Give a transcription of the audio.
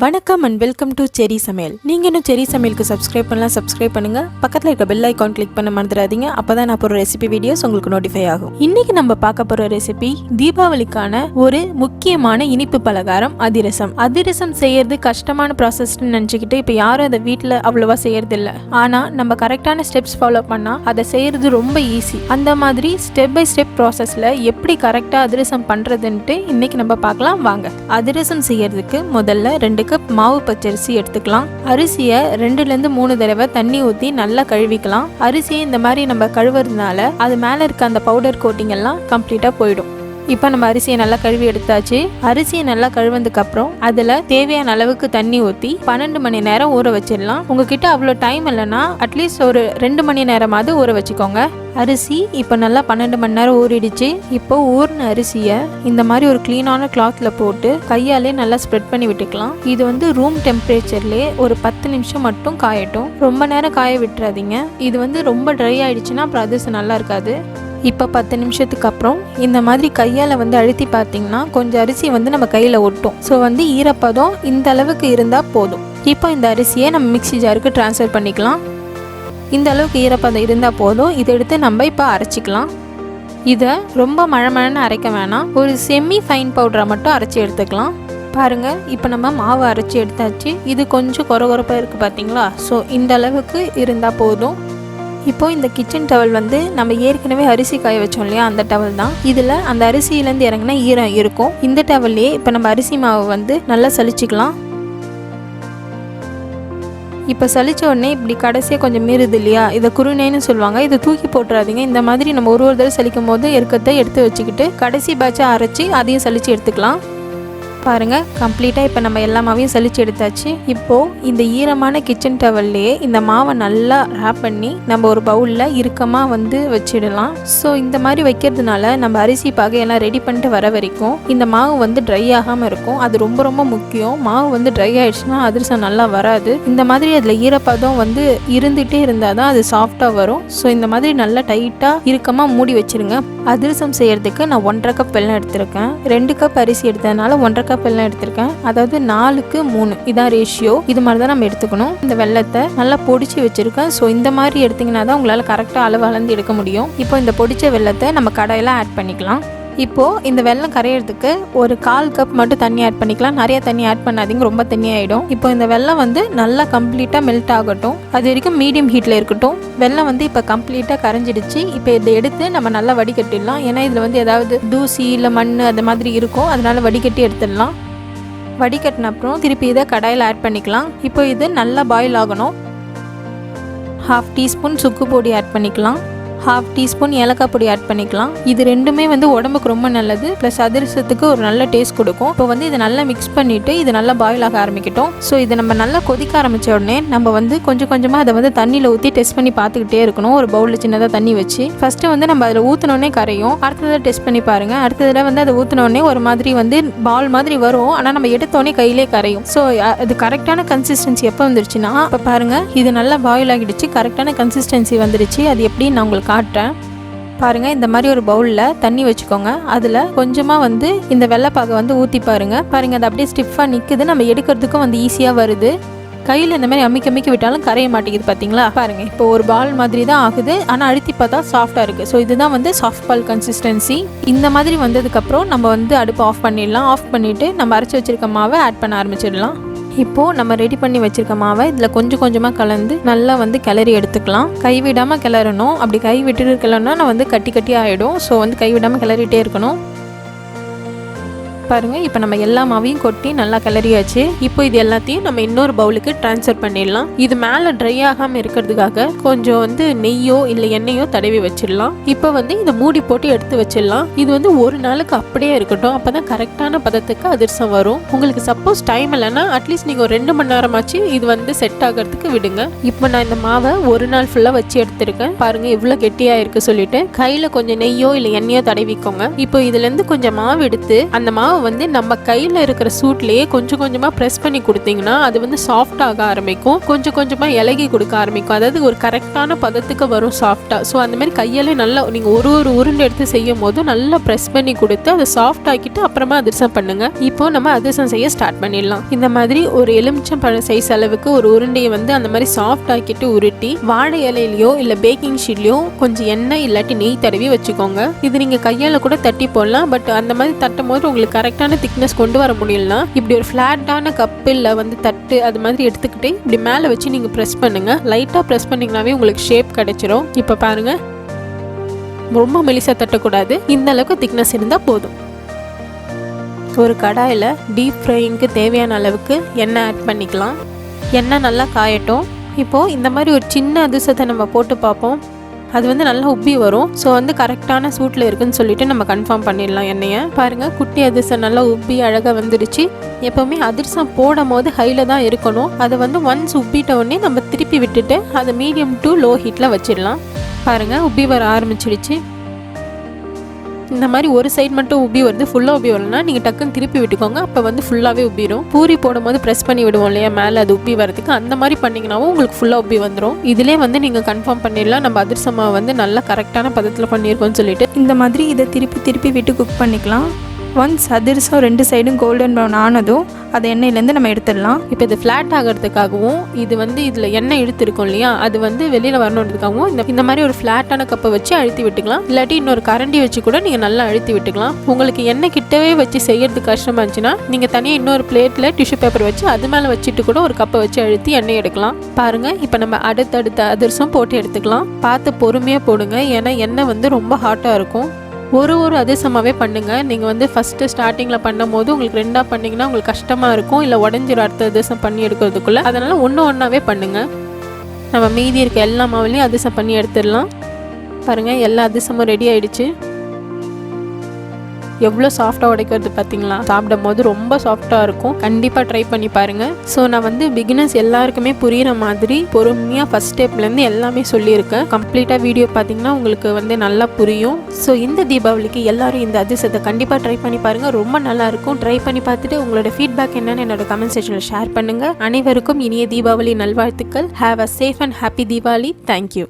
வணக்கம் and welcome to செரி சமையல். நீங்கள் இன்னும் செரி சமையலுக்கு சப்ஸ்கிரைப் பண்ணுங்கள். பக்கத்தில் இருக்க பெல் ஐக்கான் கிளிக் பண்ண மறந்துடாதீங்க. அப்போ தான் நான் போகிற ரெசிபி வீடியோஸ் உங்களுக்கு நோட்டிஃபை ஆகும். இன்னைக்கு நம்ம பார்க்க போகிற ரெசிபி தீபாவளிக்கான ஒரு முக்கியமான இனிப்பு பலகாரம் அதிரசம். அதிரசம் செய்யறது கஷ்டமான ப்ராசஸ்ன்னு நினச்சிக்கிட்டு இப்போ யாரும் அதை வீட்டில் அவ்வளோவா செய்யறது இல்லை. ஆனால் நம்ம கரெக்டான ஸ்டெப்ஸ் ஃபாலோ பண்ணால் அதை செய்யறது ரொம்ப ஈஸி. அந்த மாதிரி ஸ்டெப் பை ஸ்டெப் ப்ராசஸில் எப்படி கரெக்டாக அதிரசம் பண்ணுறதுன்ட்டு இன்னைக்கு நம்ம பார்க்கலாம் வாங்க. அதிரசம் செய்யறதுக்கு முதல்ல 2 கப் மாவு பச்சரிசி எடுத்துக்கலாம். அரிசியை 2-3 தடவை தண்ணி ஊற்றி நல்லா கழுவிக்கலாம். அரிசியை இந்த மாதிரி நம்ம கழுவுறதுனால அது மேலே இருக்க அந்த பவுடர் கோட்டிங் எல்லாம் கம்ப்ளீட்டாக போயிடும். இப்போ நம்ம அரிசியை நல்லா கழுவி எடுத்தாச்சு. அரிசியை நல்லா கழுவதுக்கு அப்புறம் அதில் தேவையான அளவுக்கு தண்ணி ஊற்றி 12 மணி நேரம் ஊற வச்சிடலாம். உங்ககிட்ட அவ்வளோ டைம் இல்லைன்னா அட்லீஸ்ட் ஒரு 2 மணி நேரமாவது ஊற வச்சுக்கோங்க. அரிசி இப்போ நல்லா 12 மணி நேரம் ஊறிடுச்சு. இப்போ ஊறின அரிசியை இந்த மாதிரி ஒரு க்ளீனான கிளாத்தில் போட்டு கையாலே நல்லா ஸ்ப்ரெட் பண்ணி விட்டுக்கலாம். இது ரூம் டெம்பரேச்சர்லேயே ஒரு 10 நிமிஷம் மட்டும் காயட்டும். ரொம்ப நேரம் காய விட்டுறாதீங்க. இது ரொம்ப ட்ரை ஆயிடுச்சுன்னா அப்புறம் அதிரசம் நல்லா இருக்காது. இப்போ 10 நிமிஷத்துக்கு அப்புறம் இந்த மாதிரி கையால் அழுத்தி பார்த்தீங்கன்னா கொஞ்சம் அரிசி நம்ம கையில் ஒட்டும். ஸோ ஈரப்பதம் இந்த அளவுக்கு இருந்தால் போதும். இப்போ இந்த அரிசியை நம்ம மிக்ஸி ஜாருக்கு ட்ரான்ஸ்ஃபர் பண்ணிக்கலாம். இந்த அளவுக்கு ஈரப்பதம் இருந்தால் போதும். இதை எடுத்து நம்ம இப்போ அரைச்சிக்கலாம். இதை ரொம்ப மழமழன்னு அரைக்க வேணாம். ஒரு செமி ஃபைன் பவுடரை மட்டும் அரைச்சி எடுத்துக்கலாம். பாருங்கள், இப்போ நம்ம மாவு அரைச்சி எடுத்தாச்சு. இது கொஞ்சம் கொரகொரப்பாக இருக்குது பார்த்தீங்களா? ஸோ இந்த அளவுக்கு இருந்தால் போதும். இப்போ இந்த கிச்சன் டவல் நம்ம ஏற்கனவே அரிசி காய வச்சோம் இல்லையா, அந்த டவல் தான். இதில் அந்த அரிசியிலேருந்து இறங்கினா ஈரம் இருக்கும். இந்த டவல்லையே இப்போ நம்ம அரிசி மாவு நல்லா சலிச்சிக்கலாம். இப்போ சலிச்ச உடனே இப்படி கடைசியாக கொஞ்சம் மீறுது இல்லையா, இதை குருணைன்னு சொல்லுவாங்க. இதை தூக்கி போட்டுறாதீங்க. இந்த மாதிரி நம்ம ஒரு தடவை சலிக்கும் போது இருக்கத்தை எடுத்து வச்சுக்கிட்டு கடைசி பேட்சை அரைச்சி அதையும் சலிச்சு எடுத்துக்கலாம். பாருங்கள், கம்ப்ளீட்டாக இப்போ நம்ம எல்லா மாவையும் சலிச்சு எடுத்தாச்சு. இப்போது இந்த ஈரமான கிச்சன் டவல்லையே இந்த மாவை நல்லா ரேப் பண்ணி நம்ம ஒரு பவுலில் இறுக்கமாக வச்சிடலாம். ஸோ இந்த மாதிரி வைக்கிறதுனால நம்ம அரிசி பாகையெல்லாம் ரெடி பண்ணிட்டு வர வரைக்கும் இந்த மாவு ட்ரை ஆகாமல் இருக்கும். அது ரொம்ப ரொம்ப முக்கியம். மாவு ட்ரை ஆகிடுச்சுன்னா அதிரசம் நல்லா வராது. இந்த மாதிரி அதில் ஈரப்பதம் இருந்துகிட்டே இருந்தால் தான் அது சாஃப்டாக வரும். ஸோ இந்த மாதிரி நல்லா டைட்டாக இறுக்கமாக மூடி வச்சுருங்க. அதிரசம் செய்கிறதுக்கு நான் 1.5 கப் வெல்லம் எடுத்திருக்கேன். 2 கப் அரிசி எடுத்ததுனால 1.5 கப் வெல்லம் எடுத்திருக்கேன். அதாவது 4:3 இதான் ரேஷியோ. இது மாதிரி தான் நம்ம எடுத்துக்கணும். இந்த வெல்லத்தை நல்லா பொடிச்சு வச்சிருக்கேன். ஸோ இந்த மாதிரி எடுத்தீங்கன்னா தான் உங்களால் கரெக்டாக அளவு அளந்து எடுக்க முடியும். இப்போ இந்த பொடிச்ச வெல்லத்தை நம்ம கடாயில் ஆட் பண்ணிக்கலாம். இப்போது இந்த வெல்லம் கரையிறதுக்கு ஒரு 1/4 கப் மட்டும் தண்ணி ஆட் பண்ணிக்கலாம். நிறைய தண்ணி ஆட் பண்ணாதீங்க, ரொம்ப தண்ணி ஆகிடும். இப்போ இந்த வெல்லம் நல்லா கம்ப்ளீட்டாக மெல்ட் ஆகட்டும். அது வரைக்கும் மீடியம் ஹீட்டில் இருக்கட்டும். வெல்லம் இப்போ கம்ப்ளீட்டாக கரைஞ்சிடுச்சு. இப்போ இதை எடுத்து நம்ம நல்லா வடிகட்டிடலாம். ஏன்னா இதில் ஏதாவது தூசி இல்லை மண் அந்த மாதிரி இருக்கும். அதனால வடிகட்டி எடுத்துடலாம். வடிகட்டின அப்புறம் திருப்பி இதை கடாயில் ஆட் பண்ணிக்கலாம். இப்போ இது நல்லா பாயில் ஆகணும். 1/2 டீஸ்பூன் சுக்கு பொடி ஆட் பண்ணிக்கலாம். 1/2 டீஸ்பூன் ஏலக்காய் பொடி ஆட் பண்ணிக்கலாம். இது ரெண்டுமே உடம்புக்கு ரொம்ப நல்லது. ப்ளஸ் அதிரசத்துக்கு ஒரு நல்ல டேஸ்ட் கொடுக்கும். இப்போ இதை நல்லா மிக்ஸ் பண்ணிவிட்டு இது நல்லா பாயில் ஆக ஆரம்பிக்கட்டும். ஸோ இதை நம்ம நல்லா கொதிக்க ஆரம்பித்த உடனே நம்ம கொஞ்சம் கொஞ்சமாக அதை தண்ணியில் ஊற்றி டெஸ்ட் பண்ணி பார்த்துக்கிட்டே இருக்கணும். ஒரு பவுலில் சின்னதாக தண்ணி வச்சு ஃபஸ்ட்டு நம்ம அதில் ஊற்றினோடனே கரையும். அடுத்ததை டெஸ்ட் பண்ணி பாருங்கள். அடுத்ததில் அதை ஊற்றினோடனே ஒரு மாதிரி பால் மாதிரி வரும். ஆனால் நம்ம எடுத்தோடனே கையிலே கரையும். ஸோ அது கரெக்டான கன்சிஸ்டன்சி எப்போ வந்துருச்சுன்னா, இப்போ பாருங்கள், இது நல்லா பாயில் ஆகிடுச்சு. கரெக்டான கன்சிஸ்டன்சி வந்துடுச்சு. அது எப்படின்னு நான் உங்களுக்கு காட்டுறேன். பாருங்கள், இந்த மாதிரி ஒரு பவுலில் தண்ணி வச்சுக்கோங்க. அதில் கொஞ்சமாக இந்த வெள்ளைப்பாகை ஊற்றி பாருங்கள். அது அப்படியே ஸ்டிஃபாக நிற்குது. நம்ம எடுக்கிறதுக்கும் ஈஸியாக வருது. கையில் இந்த மாதிரி அமிக்கி விட்டாலும் கரைய மாட்டேங்குது. பார்த்தீங்களா? பாருங்கள், இப்போ ஒரு பால் மாதிரி தான் ஆகுது. ஆனால் அழுத்தி பார்த்தா சாஃப்டாக இருக்குது. ஸோ இதுதான் சாஃப்ட் பால் கன்சிஸ்டன்சி. இந்த மாதிரி வந்ததுக்கப்புறம் நம்ம அடுப்பு ஆஃப் பண்ணிடலாம். ஆஃப் பண்ணிவிட்டு நம்ம அரைச்சி வச்சுருக்க மாவை ஆட் பண்ண ஆரம்பிச்சிடலாம். இப்போது நம்ம ரெடி பண்ணி வச்சுருக்க மாவை இதில் கொஞ்சம் கொஞ்சமாக கலந்து நல்லா கிளறி எடுத்துக்கலாம். கைவிடாமல் கிளறணும். அப்படி கை விட்டுட்டு கிளறணும்னா நான் கட்டி கட்டி ஆகிடும். ஸோ கைவிடாமல் கிளறிட்டே இருக்கணும். பாருங்கள், இப்போ நம்ம எல்லா மாவையும் கொட்டி நல்லா கிளறியாச்சு. இப்போ இது எல்லாத்தையும் நம்ம இன்னொரு பவுலுக்கு ட்ரான்ஸ்ஃபர் பண்ணிடலாம். இது மேலே ட்ரை ஆகாமல் இருக்கிறதுக்காக கொஞ்சம் நெய்யோ இல்லை எண்ணெயோ தடவி வச்சிடலாம். இப்போ இதை மூடி போட்டு எடுத்து வச்சிடலாம். இது ஒரு நாளுக்கு அப்படியே இருக்கட்டும். அப்போ தான் கரெக்டான பதத்துக்கு அதிரசம் வரும். உங்களுக்கு சப்போஸ் டைம் இல்லைன்னா அட்லீஸ்ட் நீங்கள் ஒரு 2 மணி நேரமாச்சு இது செட் ஆகிறதுக்கு விடுங்க. இப்போ நான் இந்த மாவை ஒரு நாள் ஃபுல்லாக வச்சு எடுத்துருக்கேன். பாருங்கள், இவ்வளோ கெட்டியாக இருக்குது சொல்லிட்டு கையில் கொஞ்சம் நெய்யோ இல்லை எண்ணெயோ தடவிக்கோங்க. இப்போ இதுலேருந்து கொஞ்சம் மாவு எடுத்து அந்த மாவு மாவு வந்து நம்ம கையில் இருக்கிற சூட்லேயே கொஞ்சம் கொஞ்சமாக ப்ரெஸ் பண்ணி கொடுத்தீங்கன்னா அது வந்து சாஃப்டாக ஆரம்பிக்கும், கொஞ்சம் கொஞ்சமாக இலகி கொடுக்க ஆரம்பிக்கும். அதாவது ஒரு கரெக்டான பதத்துக்கு வரும் சாஃப்டாக. ஸோ அந்த மாதிரி கையாலே நல்லா நீங்கள் ஒரு உருண்டை எடுத்து செய்யும் போது நல்லா ப்ரெஸ் பண்ணி கொடுத்து அதை சாஃப்ட் ஆக்கிட்டு அப்புறமா அதிரசம் பண்ணுங்க. இப்போ நம்ம அதிரசம் செய்ய ஸ்டார்ட் பண்ணிடலாம். இந்த மாதிரி ஒரு எலுமிச்சம் பழம் சைஸ் அளவுக்கு ஒரு உருண்டையை வந்து அந்த மாதிரி சாஃப்ட் ஆக்கிட்டு உருட்டி வாழை இலையிலையோ இல்லை பேக்கிங் ஷீட்லையோ கொஞ்சம் எண்ணெய் இல்லாட்டி நெய் தடவி வச்சுக்கோங்க. இது நீங்கள் கையால் கூட தட்டி போடலாம். பட் அந்த மாதிரி தட்டும் போது உங்களுக்கு கரெக்டான திக்னஸ் கொண்டு வர முடியலனா இப்படி ஒரு ஃப்ளாட்டான கப்பில் வந்து தட்டு அது மாதிரி எடுத்துக்கிட்டு இப்படி மேலே வச்சு நீங்கள் ப்ரெஸ் பண்ணுங்க. லைட்டாக ப்ரெஸ் பண்ணிங்கனாவே உங்களுக்கு ஷேப் கிடைச்சிரும். இப்போ பாருங்க, ரொம்ப மெலிசா தட்டக்கூடாது, இந்த அளவுக்கு திக்னஸ் இருந்தால் போதும். ஒரு கடாயில் டீப் ஃப்ரையிங்க்கு தேவையான அளவுக்கு எண்ணெய் ஆட் பண்ணிக்கலாம். எண்ணெய் நல்லா காயட்டும். இப்போது இந்த மாதிரி ஒரு சின்ன அதிரசத்தை நம்ம போட்டு பார்ப்போம். அது வந்து நல்லா உப்பி வரும். ஸோ வந்து கரெக்டான சூட்டில் இருக்குன்னு சொல்லிட்டு நம்ம கன்ஃபார்ம் பண்ணிடலாம் எண்ணெயை. பாருங்கள், குட்டி அதிரசம் நல்லா உப்பி அழகாக வந்துடுச்சு. எப்போவுமே அதிரசம் போடும் போது ஹையில் தான் இருக்கணும். அதை வந்து ஒன்ஸ் உப்பிட்ட உடனே நம்ம திருப்பி விட்டுட்டு அதை மீடியம் டு லோ ஹீட்டில் வச்சிடலாம். பாருங்கள், உப்பி வர ஆரம்பிச்சிடுச்சு. இந்த மாதிரி ஒரு சைடு மட்டும் உப்பி வருது, ஃபுல்லாக உப்பி வரலன்னா நீங்கள் டக்குன்னு திருப்பி விட்டுக்கோங்க. அப்போ வந்து ஃபுல்லாகவே உப்பிடும். பூரி போடும்போது ப்ரெஸ் பண்ணி விடுவோம் இல்லையா மேலே அது உப்பி வரதுக்கு, அந்த மாதிரி பண்ணிங்கனாவும் உங்களுக்கு ஃபுல்லாக உப்பி வந்துடும். இதிலே வந்து நீங்கள் கன்ஃபார்ம் பண்ணிடலாம் நம்ம அதிரசமாக வந்து நல்லா கரெக்டான பதத்தில் பண்ணியிருக்கோம்னு சொல்லிட்டு. இந்த மாதிரி இதை திருப்பி விட்டு குக் பண்ணிக்கலாம். ஒன்ஸ் அதிரசம் 2 சைடும் கோல்டன் ப்ரௌன் ஆனதும் அதை எண்ணெயிலேருந்து நம்ம எடுத்துடலாம். இப்போ இது ஃப்ளாட் ஆகிறதுக்காகவும் இது வந்து இதில் எண்ணெய் இழுத்துருக்கும் இல்லையா, அது வந்து வெளியில் வரணுன்றதுக்காகவும் இந்த மாதிரி ஒரு ஃப்ளாட்டான கப்பை வச்சு அழுத்தி விட்டுக்கலாம். இல்லாட்டி இன்னொரு கரண்டி வச்சு கூட நீங்கள் நல்லா அழுத்தி விட்டுக்கலாம். உங்களுக்கு எண்ணெய் கிட்டவே வச்சு செய்யறதுக்கு கஷ்டமாக இருந்துச்சுன்னா நீங்கள் தனியாக இன்னொரு பிளேட்டில் டிஷ்யூ பேப்பர் வச்சு அது மேலே வச்சுட்டு கூட ஒரு கப்பை வச்சு அழுத்தி எண்ணெய் எடுக்கலாம். பாருங்கள், இப்போ நம்ம அடுத்தடுத்த அதிரசம் போட்டு எடுத்துக்கலாம். பார்த்து பொறுமையாக போடுங்க, ஏன்னா எண்ணெய் வந்து ரொம்ப ஹாட்டாக இருக்கும். ஒரு அதிரசமாகவே பண்ணுங்கள். நீங்கள் வந்து ஃபஸ்ட்டு ஸ்டார்டிங்கில் பண்ணும் போது உங்களுக்கு 2ஆக பண்ணிங்கன்னா உங்களுக்கு கஷ்டமாக இருக்கும், இல்லை உடஞ்சிரும் அடுத்த அதிரசம் பண்ணி எடுக்கிறதுக்குள்ளே. அதனால் ஒன்றாவே பண்ணுங்கள். நம்ம மீதி இருக்க எல்லா மாவுலையும் அதிரசம் பண்ணி எடுத்துடலாம். பாருங்கள், எல்லா அதிரசமும் ரெடி ஆகிடுச்சு. எவ்வளோ சாஃப்டாக உடைக்கிறது பார்த்தீங்களா? சாப்பிடும் போது ரொம்ப சாஃப்டாக இருக்கும். கண்டிப்பாக ட்ரை பண்ணி பாருங்கள். ஸோ நான் வந்து பிகினர்ஸ் எல்லாருக்குமே புரிகிற மாதிரி பொறுமையாக ஃபஸ்ட் ஸ்டெப்லேருந்து எல்லாமே சொல்லியிருக்கேன். கம்ப்ளீட்டாக வீடியோ பார்த்தீங்கன்னா உங்களுக்கு வந்து நல்லா புரியும். ஸோ இந்த தீபாவளிக்கு எல்லாரும் இந்த அதிரசத்தை கண்டிப்பாக ட்ரை பண்ணி பாருங்கள். ரொம்ப நல்லாயிருக்கும். ட்ரை பண்ணி பார்த்துட்டு உங்களோட ஃபீட்பேக் என்னன்னு என்னோட கமெண்ட் செக்ஷனில் ஷேர் பண்ணுங்கள். அனைவருக்கும் இனிய தீபாவளி நல்வாழ்த்துக்கள். Have a safe and happy Deepavali. Thank you.